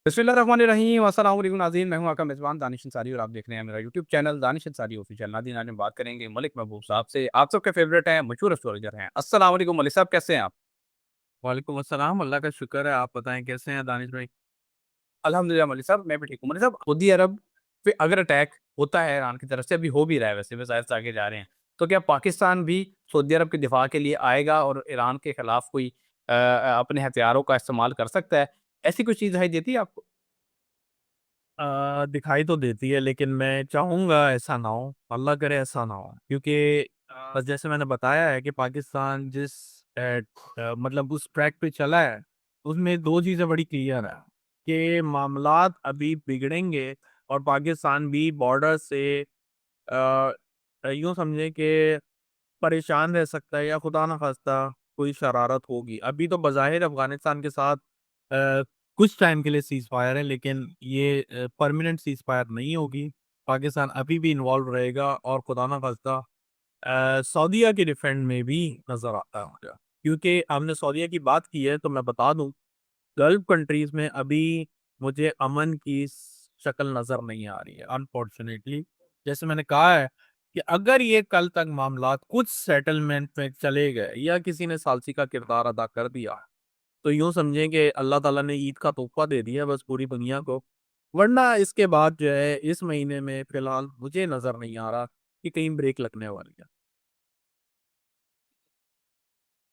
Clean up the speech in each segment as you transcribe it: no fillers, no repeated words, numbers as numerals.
बिस्मिल्लाहिर्रहमानिर्रहीम अस्सलाम वालेकुम नाज़रीन, मैं हूं आपका मेज़बान दानिश अंसारी और आप देख रहे हैं मेरा YouTube channel Danish Ansari official. नाज़रीन, आज हम बात करेंगे मलिक महबूब साहब से। आप सबके फेवरेट हैं, मशहूर एस्ट्रोलॉजर हैं। अस्सलाम वालेकुम मलिक साहब, कैसे हैं आप? वालेकुम अस्सलाम, अल्लाह का शुक्र है। आप बताएँ कैसे हैं दानिश भाई? अल्हम्दुलिल्लाह मलिक साहब, मैं भी ठीक हूँ। मलिक साहब, सऊदी अरब पे अगर अटैक होता है ईरान की तरफ से, अभी हो भी रहा है वैसे, ज़ाहिर से आगे जा रहे हैं, तो क्या पाकिस्तान भी सऊदी अरब के दिफा के लिए आएगा और ईरान के खिलाफ कोई अपने हथियारों का इस्तेमाल कर सकता है? ऐसी कोई चीज़ दिखाई देती है आपको? दिखाई तो देती है लेकिन मैं चाहूँगा ऐसा ना हो, अल्लाह करे ऐसा ना हो क्योंकि बस जैसे मैंने बताया है कि पाकिस्तान जिस मतलब उस ट्रैक पे चला है, उसमें 2 चीज़ें बड़ी क्लियर है कि मामलात अभी बिगड़ेंगे और पाकिस्तान भी बॉर्डर से अ, यूँ समझें कि परेशान रह सकता है या खुदा ना खास्ता कोई शरारत होगी। अभी तो बज़ाहिर अफ़गानिस्तान के साथ अ, कुछ टाइम के लिए सीज़फायर है लेकिन ये परमानेंट सीज़फायर नहीं होगी। पाकिस्तान अभी भी इन्वॉल्व रहेगा और खुदा ना खास्ता सऊदीया के डिफेंड में भी नज़र आता है मुझे। क्योंकि हमने सऊदीया की बात की है तो मैं बता दूँ गल्फ़ कंट्रीज़ में अभी मुझे अमन की शक्ल नज़र नहीं आ रही है अनफॉर्च्यूनेटली। जैसे मैंने कहा है कि अगर ये कल तक मामलात कुछ सेटलमेंट में चले गए या किसी ने सालसी का किरदार अदा कर दिया, तो यूँ समझें कि अल्लाह ताला ने ईद का तोहफ़ा दे दिया बस पूरी दुनिया को। वरना इसके बाद जो है इस महीने में फ़िलहाल मुझे नज़र नहीं आ रहा कि कहीं ब्रेक लगने वाली है।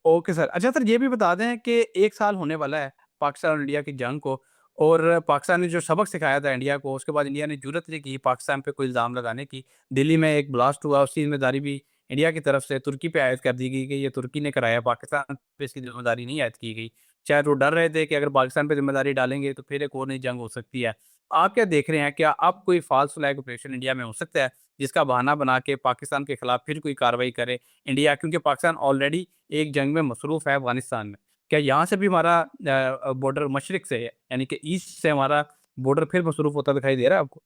Okay sir. अच्छा सर, ये भी बता दें कि 1 साल होने वाला है पाकिस्तान और इंडिया की जंग को, और पाकिस्तान ने जो सबक सिखाया था इंडिया को, उसके बाद इंडिया ने जुर्रत नहीं की पाकिस्तान पे कोई इल्ज़ाम लगाने की। दिल्ली में एक ब्लास्ट हुआ, उसकी ज़िम्मेदारी भी इंडिया की तरफ से तुर्की पे आयद कर दी गई कि ये तुर्की ने कराया, पाकिस्तान पे इसकी ज़िम्मेदारी नहीं आयद की गई। शायद वो डर रहे थे कि अगर पाकिस्तान पे ज़िम्मेदारी डालेंगे तो फिर एक और नई जंग हो सकती है। आप क्या देख रहे हैं? क्या अब कोई फ़ाल्स फ्लैग ऑपरेशन इंडिया में हो सकता है, जिसका बहाना बना के पाकिस्तान के खिलाफ फिर कोई कार्रवाई करे इंडिया? क्योंकि पाकिस्तान ऑलरेडी एक जंग में मसरूफ़ है अफ़गानिस्तान में। क्या यहाँ से भी हमारा बॉर्डर मशरिक़ से यानी कि ईस्ट से हमारा बॉर्डर फिर मसरूफ़ होता दिखाई दे रहा है आपको?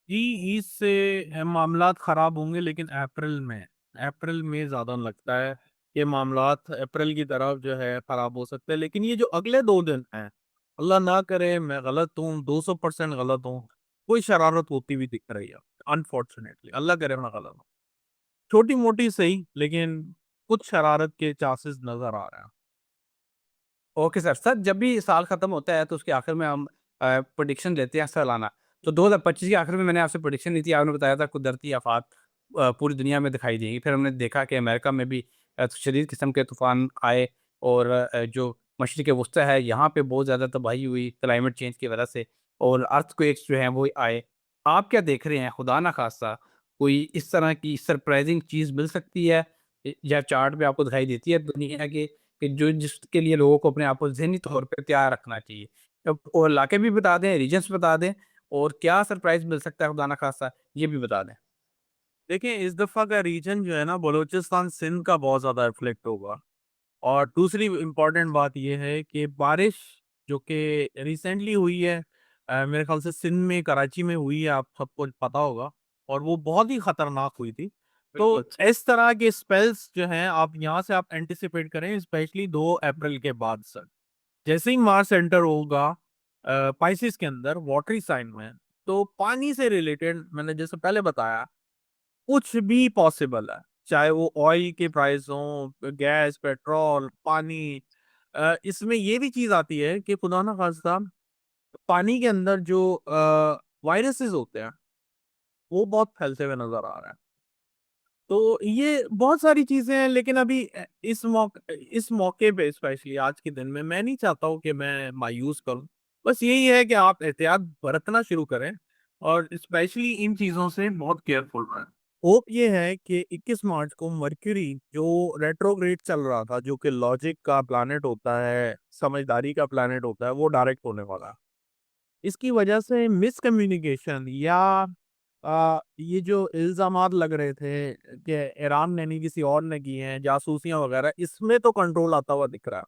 जी, ईद से मामलात ख़राब होंगे लेकिन अप्रैल में ज़्यादा लगता है कि मामलात अप्रैल की तरफ जो है ख़राब हो सकते हैं। लेकिन ये जो अगले 2 दिन हैं, अल्लाह ना करे मैं गलत हूँ, 200% गलत हूँ, कोई शरारत होती हुई दिख रही है अनफॉर्चुनेटली, अल्लाह करे मैं गलत हूँ। छोटी-मोटी सही लेकिन कुछ शरारत के चांसेस नज़र आ रहे हैं। Okay sir. सर, जब भी साल खत्म होता है तो उसके आखिर में हम प्रेडिक्शन देते हैं सालाना। तो 2025 के आखिर में मैंने आपसे प्रेडिक्शन दी थी, आपने बताया था कुदरती आफ़ात पूरी दुनिया में दिखाई देंगी। फिर हमने देखा कि अमेरिका में भी शदीद किस्म के तूफ़ान आए, और जो मशरिक़ वुस्ता है यहाँ पे बहुत ज़्यादा तबाही हुई क्लाइमेट चेंज की वजह से, और अर्थक्वेक्स जो हैं वो आए। आप क्या देख रहे हैं, खुदा ना ख़ास्ता कोई इस तरह की सरप्राइज़िंग चीज़ मिल सकती है या चार्ट में आपको दिखाई देती है दुनिया के, कि जो जिसके लिए लोगों को अपने आप को ज़हनी तौर पे तैयार रखना चाहिए? अब और इलाके भी बता दें, रीजन्स बता दें, और क्या सरप्राइज़ मिल सकता है खुदा ना ख़ास्ता, ये भी बता दें। देखिए, इस दफ़ा का रीजन जो है ना बलूचिस्तान, सिंध का बहुत ज़्यादा रिफ्लेक्ट होगा। और दूसरी इम्पोर्टेंट बात ये है कि बारिश जो कि रिसेंटली हुई है मेरे ख़्याल से सिंध में, कराची में हुई है, आप सबको पता होगा और वो बहुत ही खतरनाक हुई थी। तो बिल्कुल। इस तरह के स्पेल्स जो हैं आप यहाँ से आप एंटिसिपेट करें स्पेशली 2 अप्रैल के बाद से। जैसे ही मार्स एंटर होगा पाइसेस के अंदर वाटरी साइन में, तो पानी से रिलेटेड मैंने जैसे पहले बताया कुछ भी पॉसिबल है। चाहे वो ऑयल के प्राइस हों, गैस, पेट्रोल, पानी इसमें ये भी चीज़ आती है कि खुदा ना ख़ास्ता पानी के अंदर जो वायरसेस होते हैं, वो बहुत फैलते हुए नज़र आ रहे हैं। तो ये बहुत सारी चीज़ें हैं लेकिन अभी इस मौके पे स्पेशली आज के दिन में मैं नहीं चाहता हूँ कि मैं मायूस करूँ। बस यही है कि आप एहतियात बरतना शुरू करें और स्पेशली इन चीज़ों से बहुत केयरफुल रहें। होप ये है कि 21 मार्च को मर्क्यूरी जो रेट्रोग्रेड चल रहा था, जो कि लॉजिक का प्लैनेट होता है, समझदारी का प्लैनेट होता है, वो डायरेक्ट होने वाला है। इसकी वजह से मिसकम्युनिकेशन या ये जो इल्ज़ामात लग रहे थे कि ईरान ने नहीं किसी और ने की हैं, जासूसियाँ वगैरह, इसमें तो कंट्रोल आता हुआ दिख रहा है।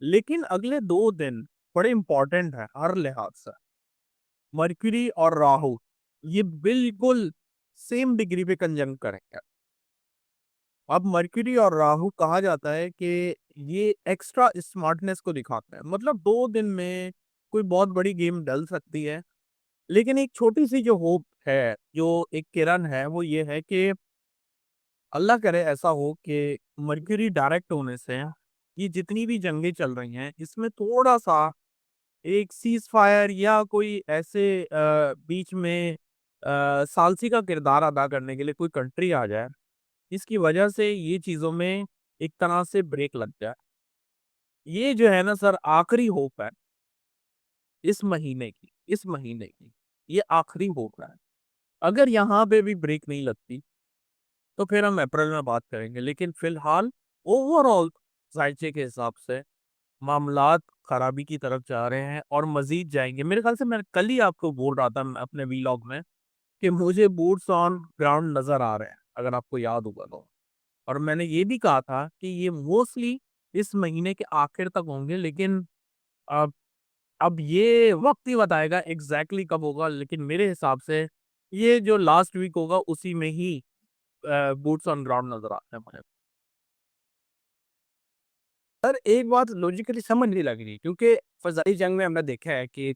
लेकिन अगले 2 दिन बड़े इम्पोर्टेंट हैं हर लिहाज से। मर्क्यूरी और राहु ये बिल्कुल सेम डिग्री पे कंजंक्ट करेंगे। अब मर्क्यूरी और राहु कहा जाता है कि ये एक्स्ट्रा स्मार्टनेस को दिखाते हैं। मतलब 2 दिन में कोई बहुत बड़ी गेम डल सकती है। लेकिन एक छोटी-सी जो होप है, जो एक किरण है, वो ये है कि अल्लाह करे ऐसा हो कि मर्क्यूरी डायरेक्ट होने से ये जितनी भी जंगें चल रही हैं, इसमें थोड़ा-सा एक सीज़फायर या कोई ऐसे बीच में सालसी का किरदार अदा करने के लिए कोई कंट्री आ जाए, जिसकी वजह से ये चीज़ों में एक तरह से ब्रेक लग जाए। ये जो है ना सर आखिरी होप है इस महीने की, ये आखिरी होप है। अगर यहाँ पे भी ब्रेक नहीं लगती, तो फिर हम अप्रैल में बात करेंगे। लेकिन फिलहाल ओवरऑल जायचे के हिसाब से मामलात खराबी की तरफ जा रहे हैं और मज़ीद जाएँगे। मेरे ख़्याल से मैं कल ही आपको बोल रहा था अपने व्लॉग में कि मुझे बूट्स ऑन ग्राउंड नज़र आ रहे हैं, अगर आपको याद होगा तो। और मैंने ये भी कहा था कि ये मोस्टली इस महीने के आखिर तक होंगे, लेकिन अब अब ये वक़्त ही बताएगा एग्ज़ैक्टली कब होगा, लेकिन मेरे हिसाब से ये जो लास्ट वीक होगा उसी में ही बूट्स ऑन ग्राउंड नज़र आते हैं मुझे। सर एक बात लॉजिकली समझ नहीं लग रही, क्योंकि फ़ज़ाई जंग में हमने देखा है कि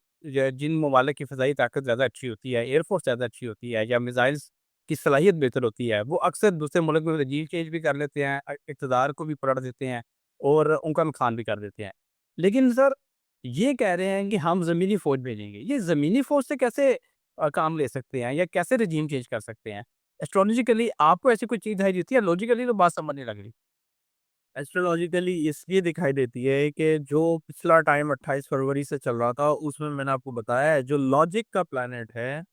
जिन ममालिक की फ़ज़ाई ताकत ज़्यादा अच्छी होती है, एयरफोर्स ज़्यादा अच्छी होती है या मिसाइल्स की सलाहियत बेहतर होती है, वो अक्सर दूसरे मुल्क में रजीम चेंज भी कर लेते हैं, इक़्तिदार को भी पलट देते हैं और उनका नुकसान भी कर देते हैं। लेकिन सर ये कह रहे हैं कि हम ज़मीनी फ़ौज भेजेंगे, ये ज़मीनी फ़ौज से कैसे काम ले सकते हैं या कैसे रजीम चेंज कर सकते हैं? एस्ट्रोलॉजिकली आपको ऐसी कोई चीज़ दिखाई देती है? लॉजिकली तो बात समझ नहीं लग रही। एस्ट्रोलॉजिकली इसलिए दिखाई देती है कि जो पिछला टाइम 28 फरवरी से चल रहा था, उसमें मैंने आपको बताया है, जो लॉजिक का प्लैनेट है,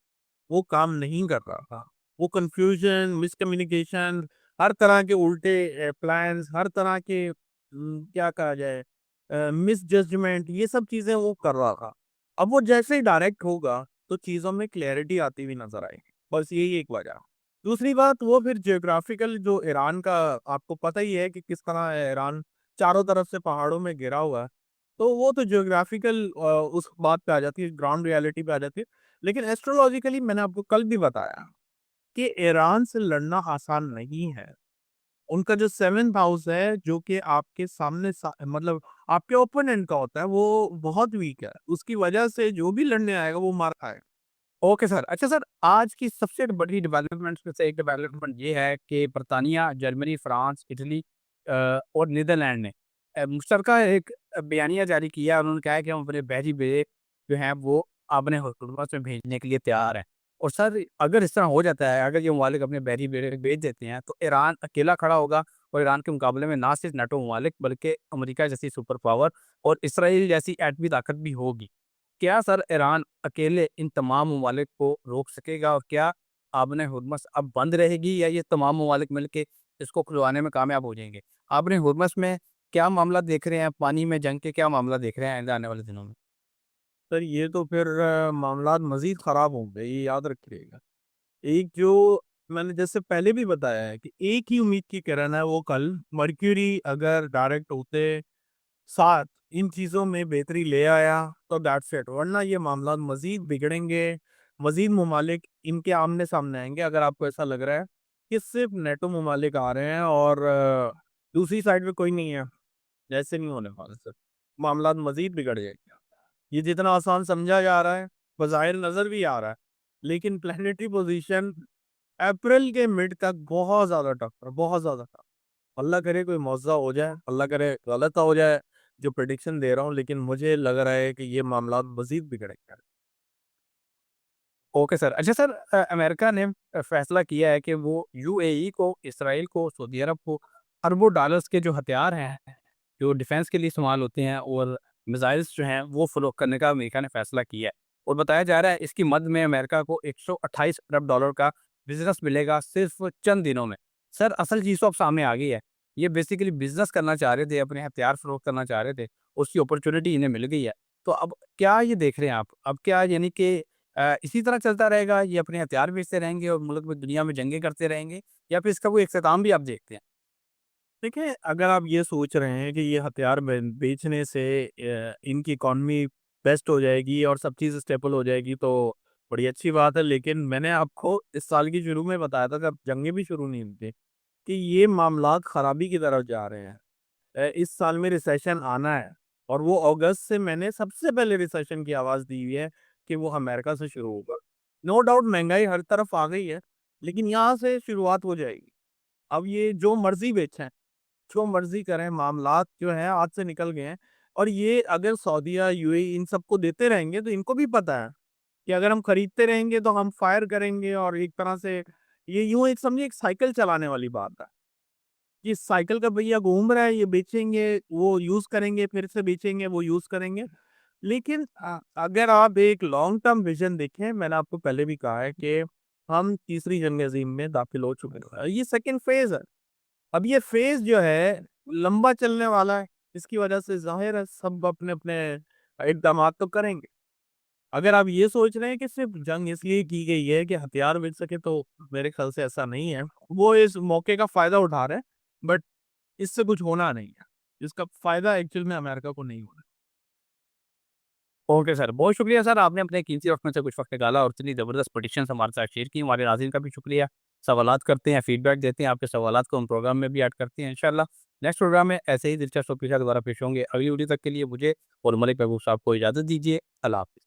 वो काम नहीं कर रहा था। वो कन्फ्यूज़न, मिसकम्युनिकेशन, हर तरह के उल्टे प्लान्स, हर तरह के क्या कहा जाए मिसजजमेंट, ये सब चीज़ें वो कर रहा था। अब वो जैसे ही डायरेक्ट होगा, तो चीज़ों में क्लैरिटी आती हुई नज़र आएगी। बस यही एक वजह। दूसरी बात वो फिर ज्योग्राफिकल जो ईरान का आपको पता ही है कि किस तरह ईरान चारों तरफ से पहाड़ों में घिरा हुआ है। तो वो तो ज्योग्राफिकल उस बात पे आ जाती है, ग्राउंड रियलिटी पे आ जाती है। लेकिन एस्ट्रोलॉजिकली मैंने आपको कल भी बताया कि ईरान से लड़ना आसान नहीं है। उनका जो 7th हाउस है, जो कि आपके सामने मतलब आपके ओपोनेंट का होता है, वो बहुत वीक है। उसकी वजह से जो भी लड़ने आएगा वो मार खाएगा। Okay sir. अच्छा सर, आज की सबसे बड़ी डेवलपमेंट्स में से एक डेवलपमेंट ये है कि बर्तानिया, जर्मनी, फ्रांस, इटली और नीदरलैंड ने मुश्तरका एक बयानिया जारी किया। उन्होंने कहा है कि हम अपने बहरी बेड़े जो हैं वो अपने हुकूमत में भेजने के लिए तैयार हैं। और सर अगर इस तरह हो जाता है, अगर ये ममालिक अपने बहरी बेड़े भेज देते हैं, तो ईरान अकेला खड़ा होगा और ईरान के मुकाबले में ना सिर्फ नाटो ममालिक बल्कि अमेरिका जैसी सुपर पावर और इसराइल जैसी एटमी ताकत भी होगी। क्या सर ईरान अकेले इन तमाम ममालिक को रोक सकेगा और क्या आबने हुर्मस अब बंद रहेगी या ये तमाम ममालिक मिलके इसको खुलवाने में कामयाब हो जाएँगे? आबने हुर्मस में क्या मामला देख रहे हैं? पानी में जंग के क्या मामला देख रहे हैं आइंदा आने वाले दिनों में? सर ये तो फिर मामलात मज़ीद ख़राब होंगे, ये याद रखिएगा। एक जो मैंने जैसे पहले भी बताया है कि एक ही उम्मीद की किरण है, वो कल मर्क्यूरी अगर डायरेक्ट होते साथ इन चीज़ों में बेहतरी ले आया, तो दैट्स इट, वरना ये मामलात मज़ीद बिगड़ेंगे, मज़ीद ममालिक इनके आमने-सामने आएँगे। अगर आपको ऐसा लग रहा है कि सिर्फ़ नेटो ममालिक आ रहे हैं और दूसरी साइड पे कोई नहीं है, ऐसे नहीं होने वाला सर, मामलात मज़ीद बिगड़ जाएँगे। ये जितना आसान समझा जा रहा है, बज़ाहिर नज़र भी आ रहा है, लेकिन प्लैनेटरी पोज़ीशन अप्रैल के मिड तक बहुत ज़्यादा टफ है, बहुत ज़्यादा टफ। अल्लाह करे कोई मुआवज़ा हो जाए, अल्लाह करे गलत हो जाए जो प्रेडिक्शन दे रहा हूँ, लेकिन मुझे लग रहा है कि ये मामलात मज़ीद बिगड़ेंगे। Okay sir. अच्छा सर, अमेरिका ने फैसला किया है कि वो यूएई को, इसराइल को, सऊदी अरब को अरबों डॉलर्स के जो हथियार हैं, जो डिफेंस के लिए इस्तेमाल होते हैं और मिसाइल्स जो हैं वो फ़रोख्त करने का अमेरिका ने फैसला किया है। और बताया जा रहा है इसकी मद में अमेरिका को 128 अरब डॉलर का बिज़नेस मिलेगा सिर्फ़ चंद दिनों में। सर असल चीज़ तो अब सामने आ गई है। ये बेसिकली बिज़नेस करना चाह रहे थे, अपने हथियार फ़रोख्त करना चाह रहे थे, उसकी अपॉर्च्युनिटी इन्हें मिल गई है। तो अब क्या ये देख रहे हैं आप? अब क्या यानी कि इसी तरह चलता रहेगा, ये अपने हथियार बेचते रहेंगे और मुल्क में दुनिया में जंगें करते रहेंगे या फिर इसका कोई इख्तिताम भी आप देखते हैं? देखिए, अगर आप ये सोच रहे हैं कि ये हथियार बेचने से इनकी इकॉनमी बेस्ट हो जाएगी और सब चीज़ स्टेबल हो जाएगी, तो बड़ी अच्छी बात है। लेकिन मैंने आपको इस साल की शुरू में बताया था, जब जंगें भी शुरू नहीं हुई थी, कि ये मामलात खराबी की तरफ जा रहे हैं। इस साल में रिसेशन आना है और वो अगस्त से मैंने सबसे पहले रिसेशन की आवाज़ दी हुई है कि वो अमेरिका से शुरू होगा। नो डाउट महँगाई हर तरफ आ गई है, लेकिन यहाँ से शुरुआत हो जाएगी। अब ये जो मर्ज़ी बेचें, जो मर्ज़ी करें, मामलात जो हैं हाथ से निकल गए हैं और ये अगर सऊदीया, यूएई इन सबको देते रहेंगे तो इनको भी पता है कि अगर हम खरीदते रहेंगे तो हम फायर करेंगे और एक तरह से ये यूँ एक समझिए एक साइकिल चलाने वाली बात है। ये साइकिल का पहिया घूम रहा है, ये बेचेंगे, वो यूज़ करेंगे, फिर से बेचेंगे, वो यूज़ करेंगे। लेकिन अगर आप एक लॉन्ग टर्म विज़न देखें, मैंने आपको पहले भी कहा है कि हम तीसरी जंग अज़ीम में दाखिल हो चुके हैं। ये सेकंड फ़ेज़ है। अब ये फ़ेज़ जो है लंबा चलने वाला है, इसकी वजह से ज़ाहिर है सब अपने-अपने इक़दामात तो करेंगे। अगर आप ये सोच रहे हैं कि सिर्फ़ जंग इसलिए की गई है कि हथियार मिल सके तो मेरे ख़्याल से ऐसा नहीं है। वो इस मौके का फ़ायदा उठा रहे हैं, बट इससे कुछ होना नहीं है। इसका फ़ायदा एक्चुअल में अमेरिका को नहीं होना। ओके सर, बहुत शुक्रिया सर, आपने अपने कीमती वक़्त में से कुछ वक़्त निकाला और इतनी ज़बरदस्त प्रेडिक्शंस हमारे साथ शेयर की। हमारे नाज़रीन का भी शुक्रिया। सवालात करते हैं, फीडबैक देते हैं, आपके सवालात को हम प्रोग्राम में भी ऐड करते हैं इंशाअल्लाह। नेक्स्ट प्रोग्राम में ऐसे ही दिलचस्प टॉपिक के साथ दोबारा पेश होंगे। अगली वीडियो तक के लिए मुझे और मलिक महबूब साहब को इजाज़त दीजिए। अल्लाह हाफ़िज़।